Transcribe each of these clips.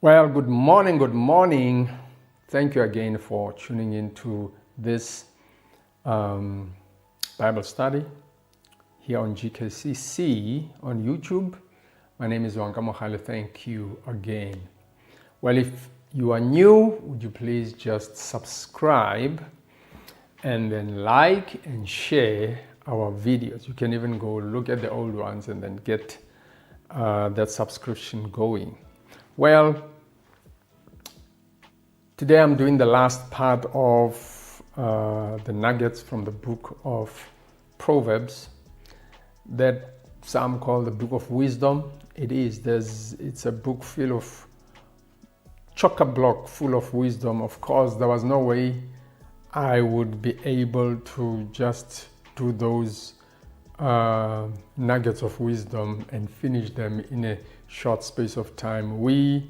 Well, good morning, good morning. Thank you again for tuning into this Bible study here on GKCC on YouTube. My name is Wanka Mogale. Thank you again. Well, if you are new, would you please just subscribe and then like and share our videos. You can even go look at the old ones and then get that subscription going. Well, today I'm doing the last part of the nuggets from the book of Proverbs, that some call the book of wisdom. It is. It's a book full of chock-a-block full of wisdom. Of course, there was no way I would be able to just do those nuggets of wisdom and finish them in a short space of time. We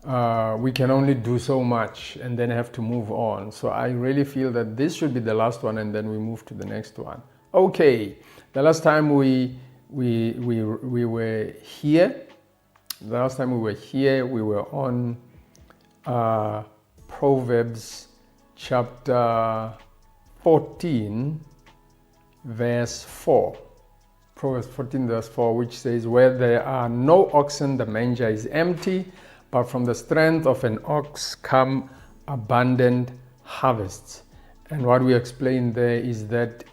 can only do so much and then have to move on. So I really feel that this should be the last one, and then we move to the next one. Okay, the last time we were here. The last time we were here, we were on Proverbs chapter 14, verse 4. Proverbs 14, verse 4, which says, "Where there are no oxen, the manger is empty, but from the strength of an ox come abundant harvests." And what we explained there is that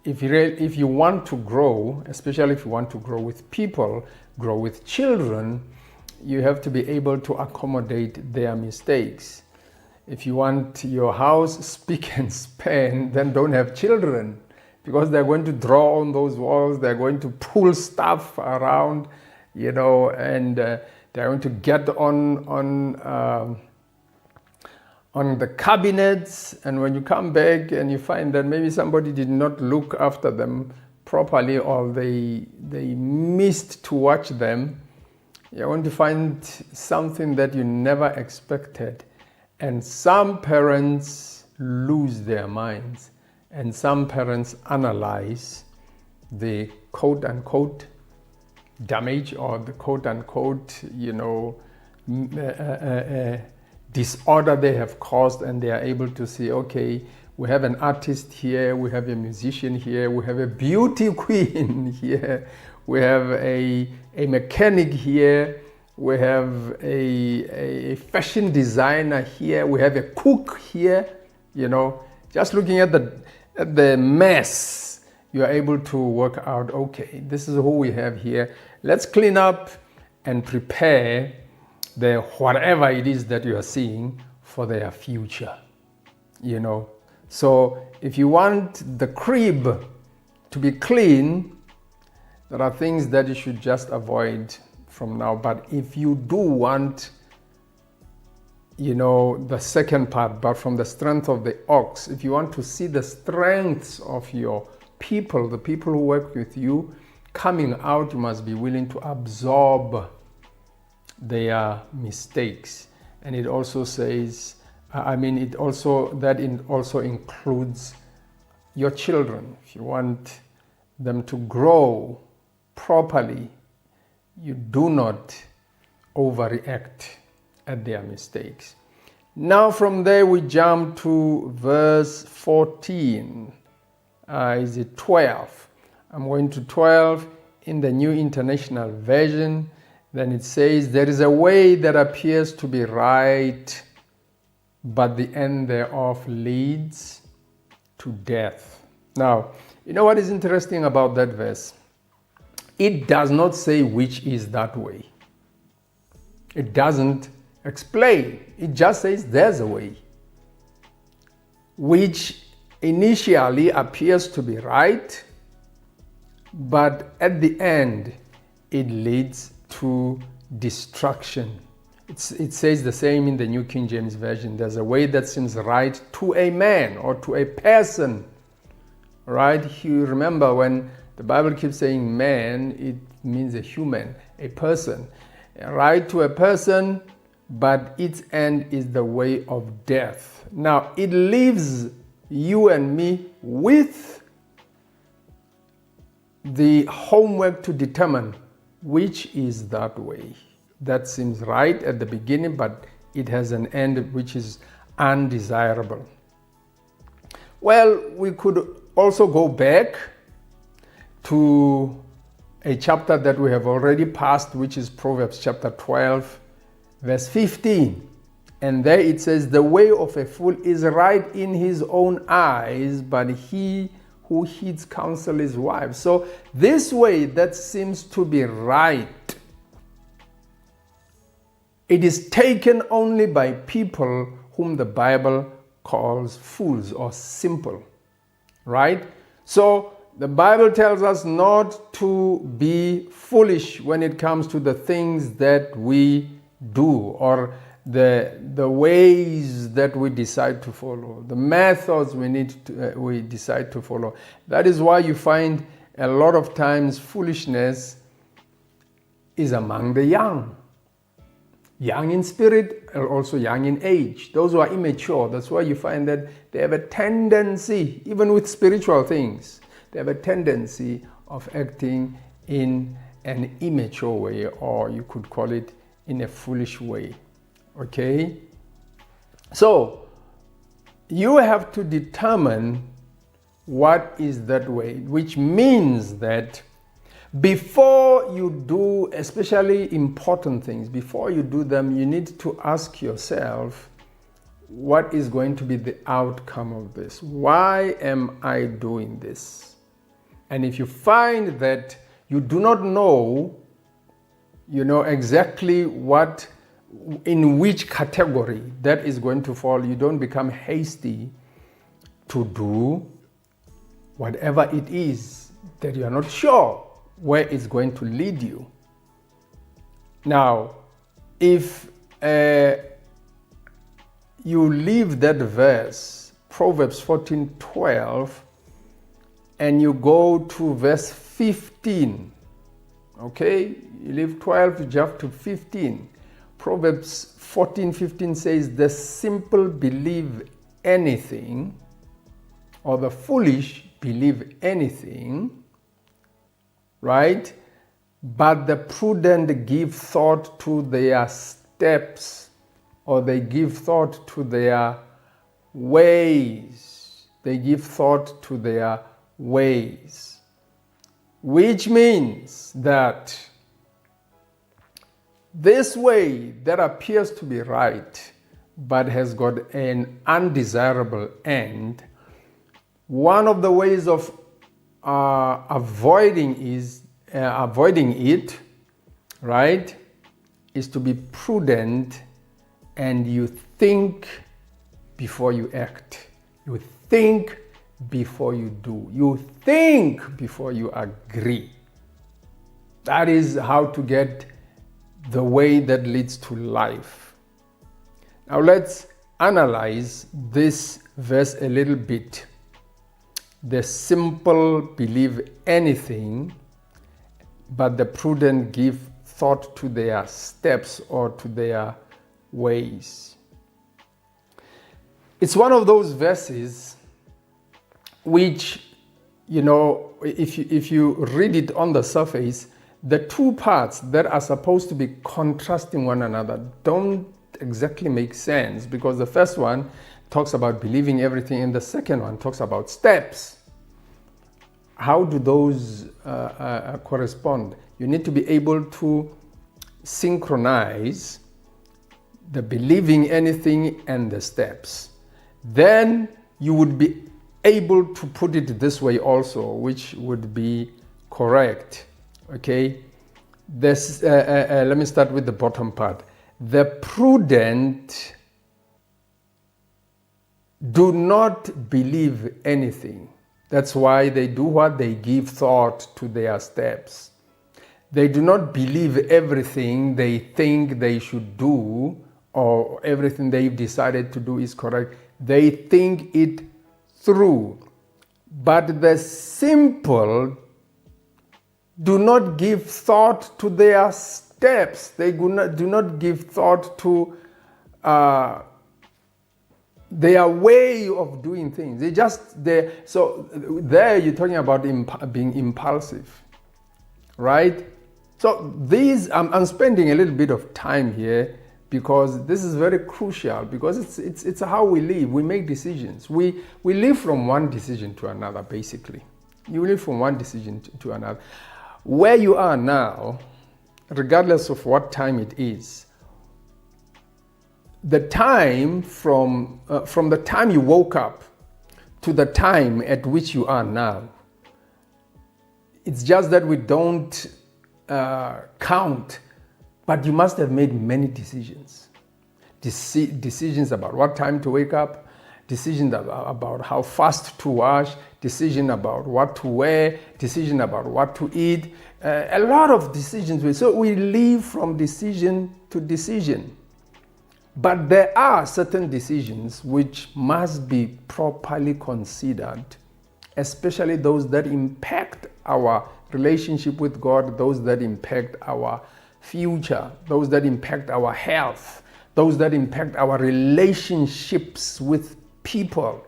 if you want to grow, especially if you want to grow with people, grow with children, you have to be able to accommodate their mistakes. If you want your house spick and span, then don't have children, because they're going to draw on those walls, they're going to pull stuff around, and they're going to get on the cabinets, and when you come back and you find that maybe somebody did not look after them properly, or they missed to watch them, you're going to find something that you never expected. And some parents lose their minds, and some parents analyze the quote-unquote damage or the quote-unquote disorder they have caused, and they are able to say, okay, we have an artist here, we have a musician here, we have a beauty queen here, we have a mechanic here, we have a fashion designer here, we have a cook here. Just looking at the mess, you are able to work out, okay, this is who we have here. Let's clean up and prepare the whatever it is that you are seeing for their future. So if you want the crib to be clean, there are things that you should just avoid from now. But if you do want, the second part, but from the strength of the ox, if you want to see the strengths of your people, the people who work with you, coming out, you must be willing to absorb their mistakes. And it also says, it also includes your children. If you want them to grow properly, you do not overreact at their mistakes. Now from there we jump to verse 14. Is it 12? I'm going to 12 in the New International Version. Then it says, "There is a way that appears to be right, but the end thereof leads to death." Now, you know what is interesting about that verse? It does not say which is that way. It doesn't explain. It just says there's a way, which initially appears to be right, but at the end it leads to destruction. It says the same in the New King James Version. There's a way that seems right to a man or to a person, right? You remember when the Bible keeps saying man, it means a human, a person. Right to a person, but its end is the way of death. Now, it leaves you and me with the homework to determine which is that way. that seems right at the beginning, but it has an end which is undesirable. Well, we could also go back to a chapter that we have already passed, which is Proverbs chapter 12, verse 15. And there it says, the way of a fool is right in his own eyes, but he who heeds counsel is wise. So this way that seems to be right, it is taken only by people whom the Bible calls fools or simple, right? So the Bible tells us not to be foolish when it comes to the things that we do or the ways that we decide to follow, the methods we decide to follow. That is why you find a lot of times foolishness is among the young in spirit and also young in age. Those who are immature, that's why you find that they have a tendency, even with spiritual things, they have a tendency of acting in an immature way, or you could call it in a foolish way. Okay? So, you have to determine what is that way, which means that before you do, especially important things, before you do them, you need to ask yourself, what is going to be the outcome of this? Why am I doing this? And if you find that you do not know, exactly in which category that is going to fall, you don't become hasty to do whatever it is that you are not sure where it's going to lead you. Now, if you leave that verse, Proverbs 14:12, and you go to verse 15, okay? You leave 12, you jump to 15. Proverbs 14:15 says, the simple believe anything, or the foolish believe anything, right? But the prudent give thought to their steps, or they give thought to their ways. They give thought to their ways. Which means that this way that appears to be right, but has got an undesirable end, one of the ways of avoiding it, right, is to be prudent, and you think before you act. You think before you do. You think before you agree. That is how to get the way that leads to life. Now let's analyze this verse a little bit. The simple believe anything, but the prudent give thought to their steps or to their ways. It's one of those verses which, if you read it on the surface, the two parts that are supposed to be contrasting one another don't exactly make sense, because the first one talks about believing everything and the second one talks about steps. How do those correspond? You need to be able to synchronize the believing anything and the steps. Then you would be able to put it this way also, which would be correct. Okay, let me start with the bottom part. The prudent do not believe anything. That's why they do what? They give thought to their steps. They do not believe everything they think they should do, or everything they've decided to do is correct. They think it through. But the simple do not give thought to their steps. They do not give thought to their way of doing things. So there you're talking about being impulsive, right? So I'm spending a little bit of time here because this is very crucial, because it's how we live. We make decisions. We live from one decision to another, basically. You live from one decision to another. Where you are now, regardless of what time it is, the time from the time you woke up to the time at which you are now, it's just that we don't count, but you must have made many decisions. Decisions about what time to wake up, decisions about how fast to wash, decision about what to wear, decision about what to eat, a lot of decisions. So we live from decision to decision. But there are certain decisions which must be properly considered, especially those that impact our relationship with God, those that impact our future, those that impact our health, those that impact our relationships with people,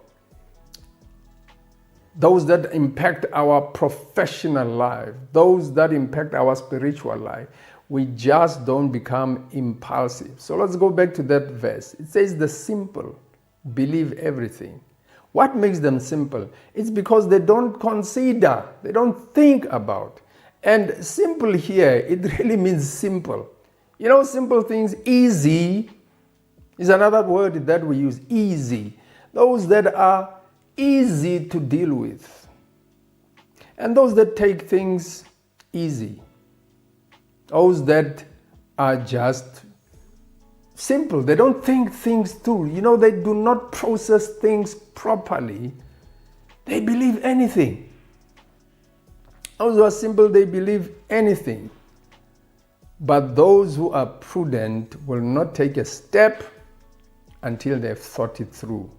those that impact our professional life, those that impact our spiritual life. We just don't become impulsive. So let's go back to that verse. It says the simple believe everything. What makes them simple? It's because they don't consider, they don't think about. And simple here, it really means simple. You know, simple things, easy is another word that we use, easy. Those that are easy to deal with. And those that take things easy. Those that are just simple. They don't think things through. You know, they do not process things properly. They believe anything. Those who are simple, they believe anything. But those who are prudent will not take a step until they've thought it through.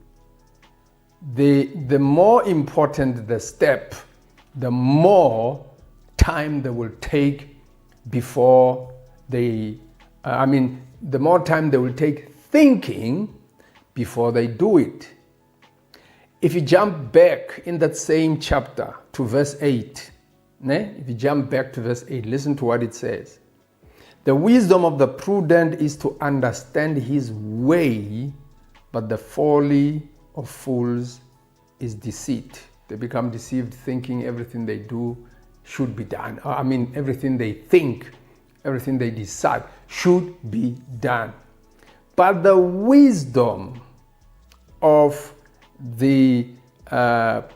The more important the step, the more time they will take before the more time they will take thinking before they do it. If you jump back in that same chapter to verse 8, if you jump back to verse 8, listen to what it says. The wisdom of the prudent is to understand his way, but the folly of fools is deceit. They become deceived, thinking everything they do should be done. Everything they think, everything they decide should be done. But the wisdom of the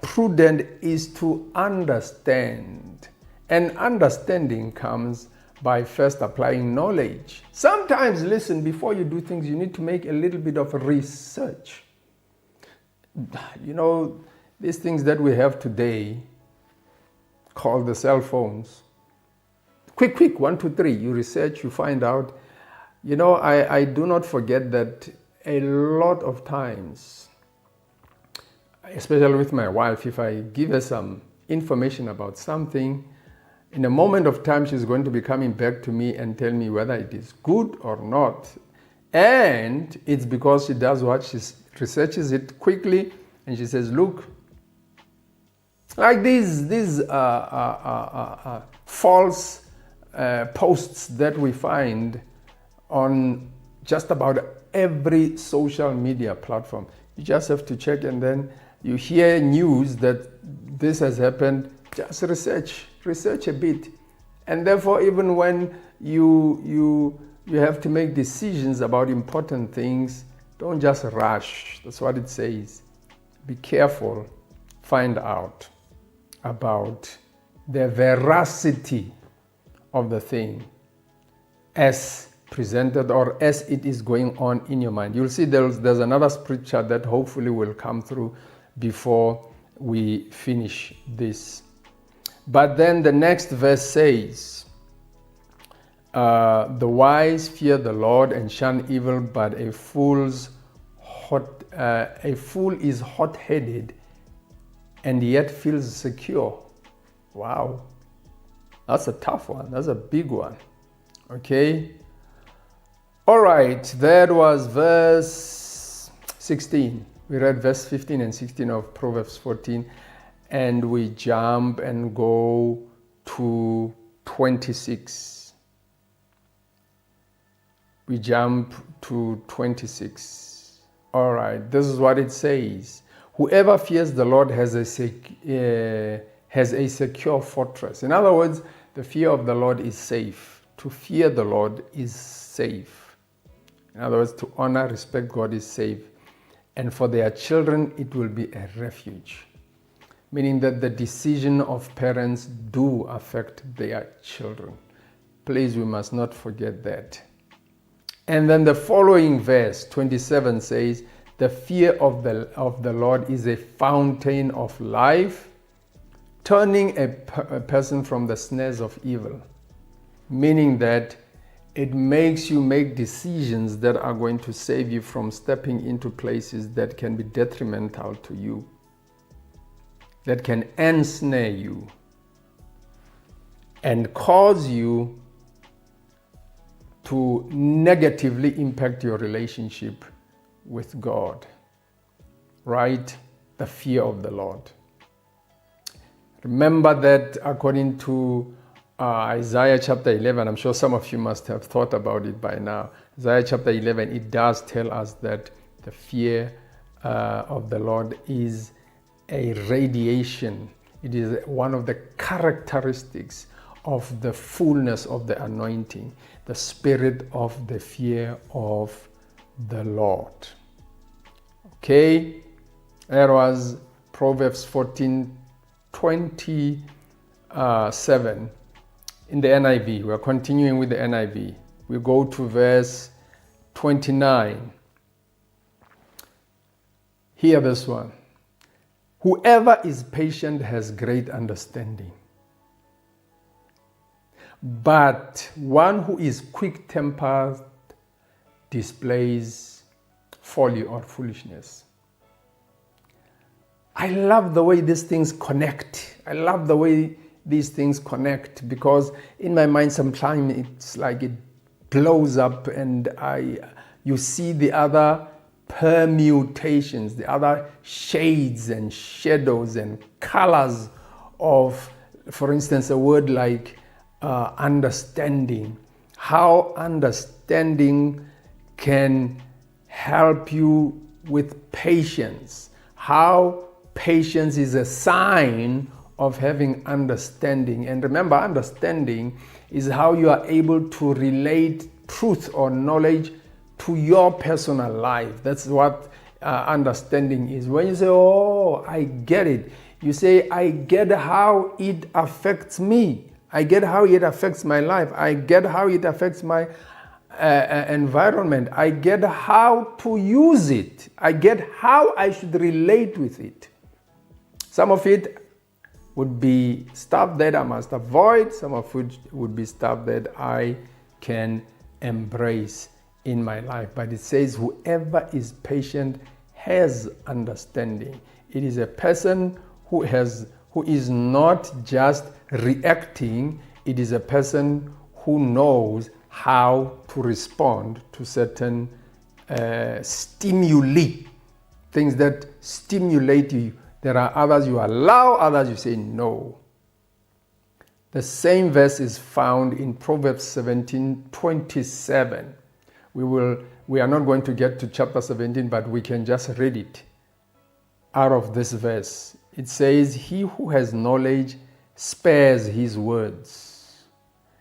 prudent is to understand. And understanding comes by first applying knowledge. Sometimes, listen, before you do things, you need to make a little bit of research. You know, these things that we have today, called the cell phones. Quick, 1, 2, 3, you research, you find out. You know, I do not forget that a lot of times, especially with my wife, if I give her some information about something, in a moment of time, she's going to be coming back to me and tell me whether it is good or not. And it's because she does what? She researches it quickly and she says, look, like these false posts that we find on just about every social media platform. You just have to check, and then you hear news that this has happened. Just research a bit, and therefore, even when you have to make decisions about important things, don't just rush. That's what it says. Be careful. Find out about the veracity of the thing as presented or as it is going on in your mind. You'll see there's another scripture that hopefully will come through before we finish this. But then the next verse says, the wise fear the Lord and shun evil, but a fool is hot-headed and yet feels secure. Wow. That's a tough one. That's a big one. Okay. All right. That was verse 16. We read verse 15 and 16 of Proverbs 14. And we jump and go to 26. We jump to 26. All right, this is what it says. Whoever fears the Lord has a secure fortress. In other words, the fear of the Lord is safe. To fear the Lord is safe. In other words, to honor, respect God is safe. And for their children, it will be a refuge. Meaning that the decision of parents do affect their children. Please, we must not forget that. And then the following verse, 27, says, the fear of the Lord is a fountain of life, turning a person from the snares of evil. Meaning that it makes you make decisions that are going to save you from stepping into places that can be detrimental to you, that can ensnare you and cause you to negatively impact your relationship with God. Right? The fear of the Lord. Remember that according to Isaiah chapter 11, I'm sure some of you must have thought about it by now. Isaiah chapter 11, it does tell us that the fear of the Lord is a radiation. It is one of the characteristics of the fullness of the anointing, the spirit of the fear of the Lord. Okay, that was Proverbs 14:27 in the NIV. We are continuing with the NIV. We go to verse 29. Hear this one. Whoever is patient has great understanding, but one who is quick-tempered displays folly or foolishness. I love the way these things connect. I love the way these things connect because in my mind sometimes it's like it blows up and you see the other permutations, the other shades and shadows and colors of, for instance, a word like understanding. How understanding can help you with patience. How patience is a sign of having understanding. And remember, understanding is how you are able to relate truth or knowledge to your personal life. That's what understanding is. When you say, oh, I get it, you say, I get how it affects me. I get how it affects my life. I get how it affects my environment. I get how to use it. I get how I should relate with it. Some of it would be stuff that I must avoid. Some of it would be stuff that I can embrace in my life. But it says whoever is patient has understanding. It is a person who is not just reacting. It is a person who knows how to respond to certain stimuli, things that stimulate you. There are others you allow, others you say no. The same verse is found in Proverbs 17:27. We are not going to get to chapter 17, but we can just read it out of this verse. It says, he who has knowledge spares his words,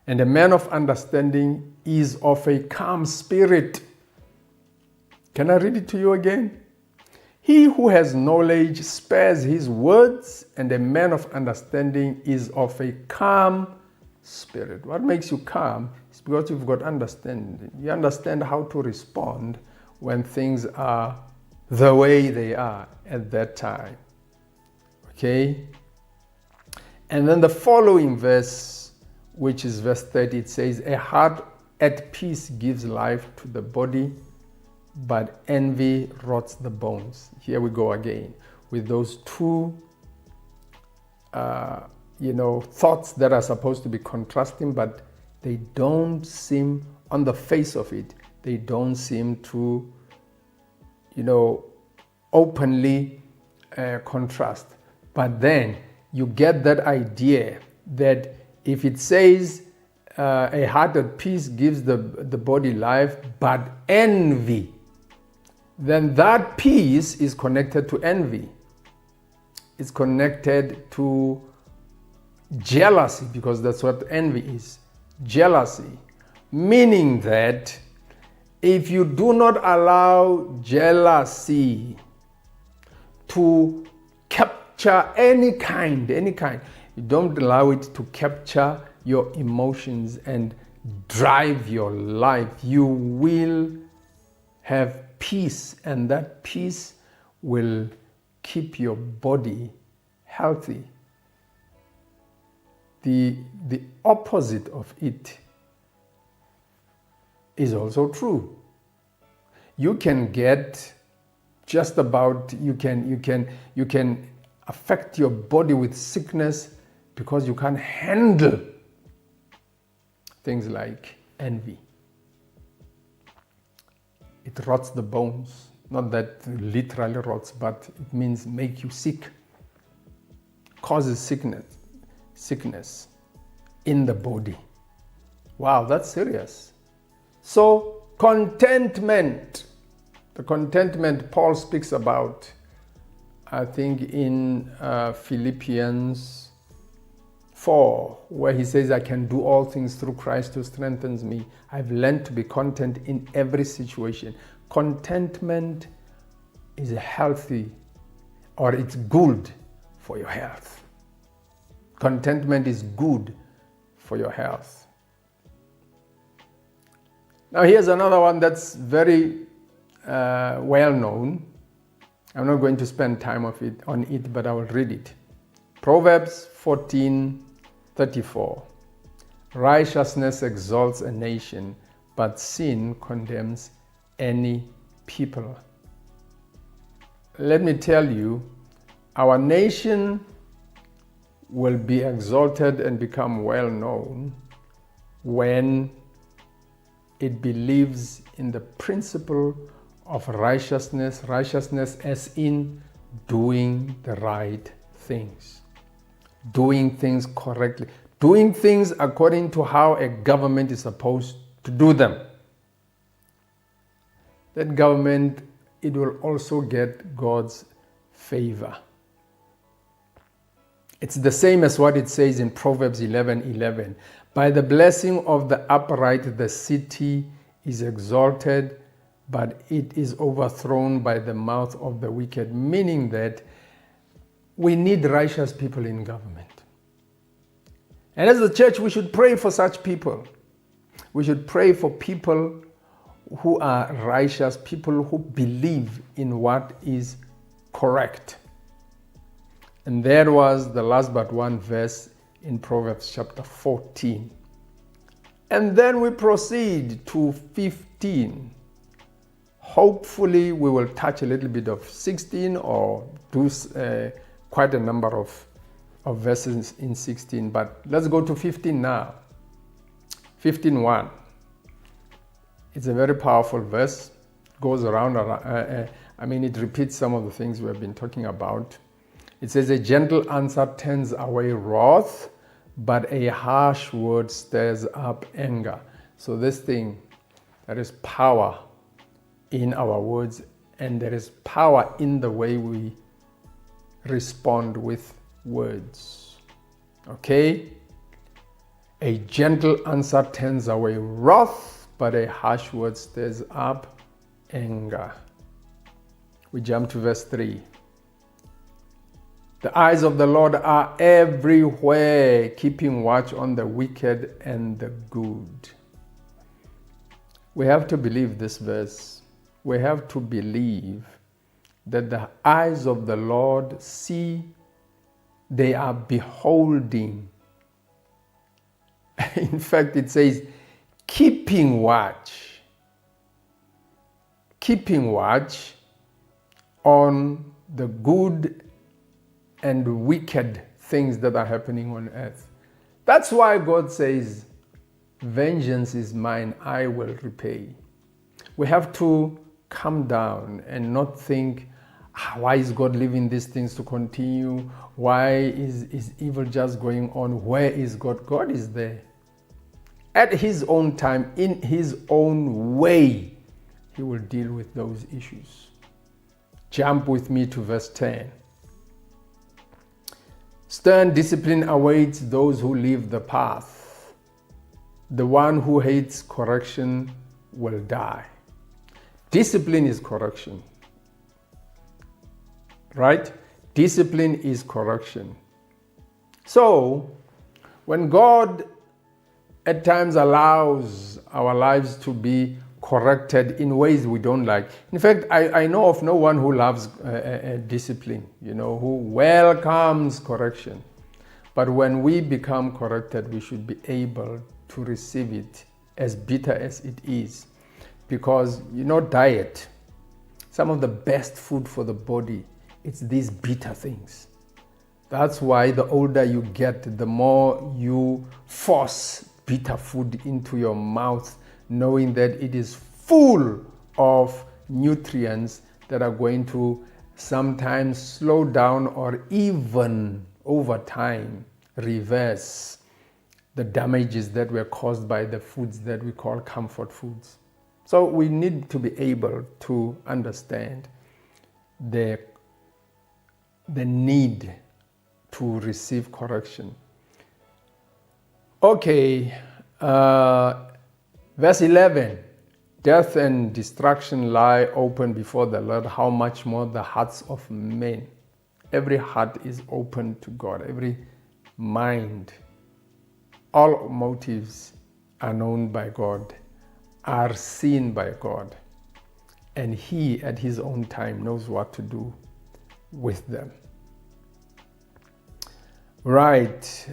and a man of understanding is of a calm spirit. Can I read it to you again? He who has knowledge spares his words, and a man of understanding is of a calm spirit. What makes you calm is because you've got understanding. You understand how to respond when things are the way they are at that time. Okay? And then the following verse, which is verse 30, it says, a heart at peace gives life to the body, but envy rots the bones. Here we go again with those two thoughts that are supposed to be contrasting, but they don't seem, on the face of it, they don't seem to, openly contrast. But then you get that idea that if it says a heart at peace gives the body life, but envy, then that peace is connected to envy. It's connected to jealousy, because that's what envy is. Jealousy, meaning that if you do not allow jealousy to capture any kind, you don't allow it to capture your emotions and drive your life, you will have peace, and that peace will keep your body healthy. The opposite of it is also true. You can get just about, you can affect your body with sickness because you can't handle things like envy. It rots the bones. Not that literally rots, but it means make you sick. Causes sickness in the body. Wow, that's serious. So contentment, the contentment Paul speaks about, I think in Philippians 4, where he says, I can do all things through Christ who strengthens me. I've learned to be content in every situation. Contentment is healthy, or it's good for your health. Contentment is good for your health. Now here's another one that's very well known. I'm not going to spend time on it, but I will read it. Proverbs 14:34. Righteousness exalts a nation, but sin condemns any people. Let me tell you, our nation will be exalted and become well known when it believes in the principle of righteousness as in doing the right things, doing things correctly, doing things according to how a government is supposed to do them. That government, it will also get God's favor. It's the same as what it says in Proverbs 11:11. By the blessing of the upright, the city is exalted, but it is overthrown by the mouth of the wicked, meaning that we need righteous people in government. And as a church, we should pray for such people. We should pray for people who are righteous, people who believe in what is correct. And there was the last but one verse in Proverbs chapter 14. And then we proceed to 15. Hopefully we will touch a little bit of 16 or do quite a number of verses in 16. But let's go to 15 now. 15:1. It's a very powerful verse. Goes around. It repeats some of the things we have been talking about. It says, a gentle answer turns away wrath, but a harsh word stirs up anger. So this thing, there is power in our words, and there is power in the way we respond with words. Okay? A gentle answer turns away wrath, but a harsh word stirs up anger. We jump to verse 3. The eyes of the Lord are everywhere, keeping watch on the wicked and the good. We have to believe this verse. We have to believe that the eyes of the Lord see, they are beholding. In fact, it says, keeping watch on the good and wicked things that are happening on earth. That's why God says, vengeance is mine, I will repay. We have to calm down and not think, why is God leaving these things to continue? Why is evil just going on? Where is God? God is there. at his own time, in his own way, he will deal with those issues. Jump with me to verse 10. Stern discipline awaits those who leave the path. The one who hates correction will die. Discipline is correction. Right? Discipline is correction. So, when God at times allows our lives to be corrected in ways we don't like. In fact, I know of no one who loves discipline, who welcomes correction. But when we become corrected, we should be able to receive it as bitter as it is. Because, diet, some of the best food for the body, it's these bitter things. That's why the older you get, the more you force bitter food into your mouth, knowing that it is full of nutrients that are going to sometimes slow down or even over time reverse the damages that were caused by the foods that we call comfort foods. So we need to be able to understand the need to receive correction. Okay, verse 11. Death and destruction lie open before the Lord. How much more the hearts of men? Every heart is open to God. Every mind, all motives are known by God, are seen by God. And He, at His own time, knows what to do with them. Right.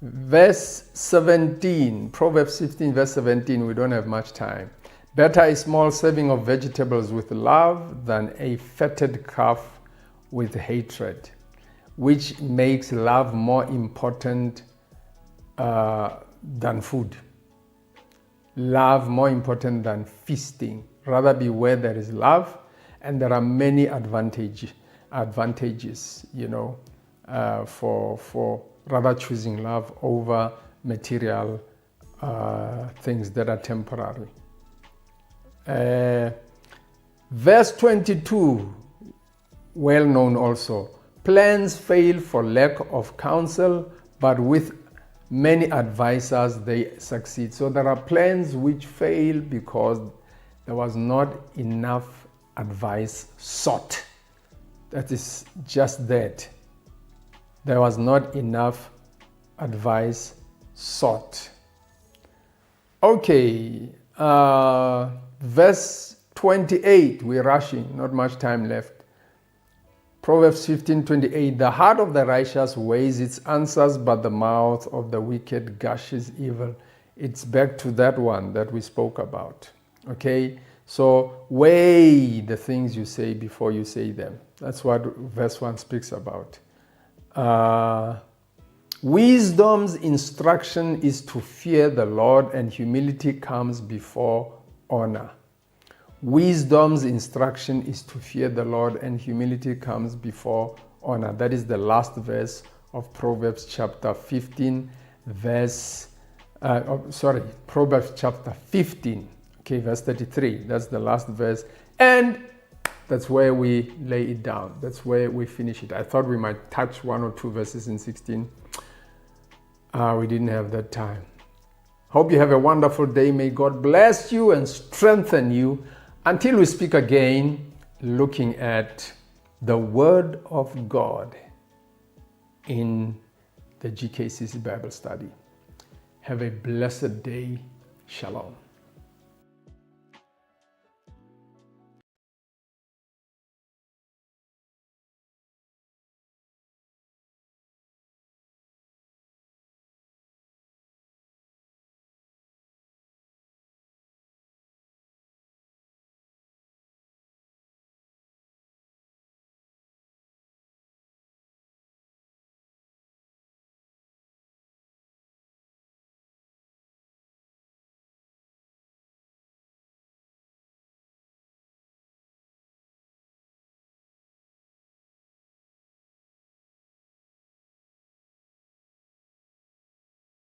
Verse 17, Proverbs 15, verse 17, we don't have much time. Better a small serving of vegetables with love than a fatted calf with hatred, which makes love more important than food. Love more important than feasting. Rather be where there is love, and there are many advantages, for rather choosing love over material things that are temporary. Verse 22, well known also. Plans fail for lack of counsel, but with many advisors they succeed. So there are plans which fail because there was not enough advice sought. That is just that. There was not enough advice sought. Okay, verse 28, we're rushing, not much time left. Proverbs 15:28, the heart of the righteous weighs its answers, but the mouth of the wicked gushes evil. It's back to that one that we spoke about. Okay, so weigh the things you say before you say them. That's what verse 1 speaks about. Wisdom's instruction is to fear the Lord, and humility comes before honor. Wisdom's instruction is to fear the Lord, and humility comes before honor. That is the last verse of Proverbs chapter 15, Proverbs chapter 15, verse 33. That's the last verse. And that's where we lay it down. That's where we finish it. I thought we might touch one or two verses in 16. We didn't have that time. Hope you have a wonderful day. May God bless you and strengthen you until we speak again, looking at the Word of God in the GKCC Bible study. Have a blessed day. Shalom.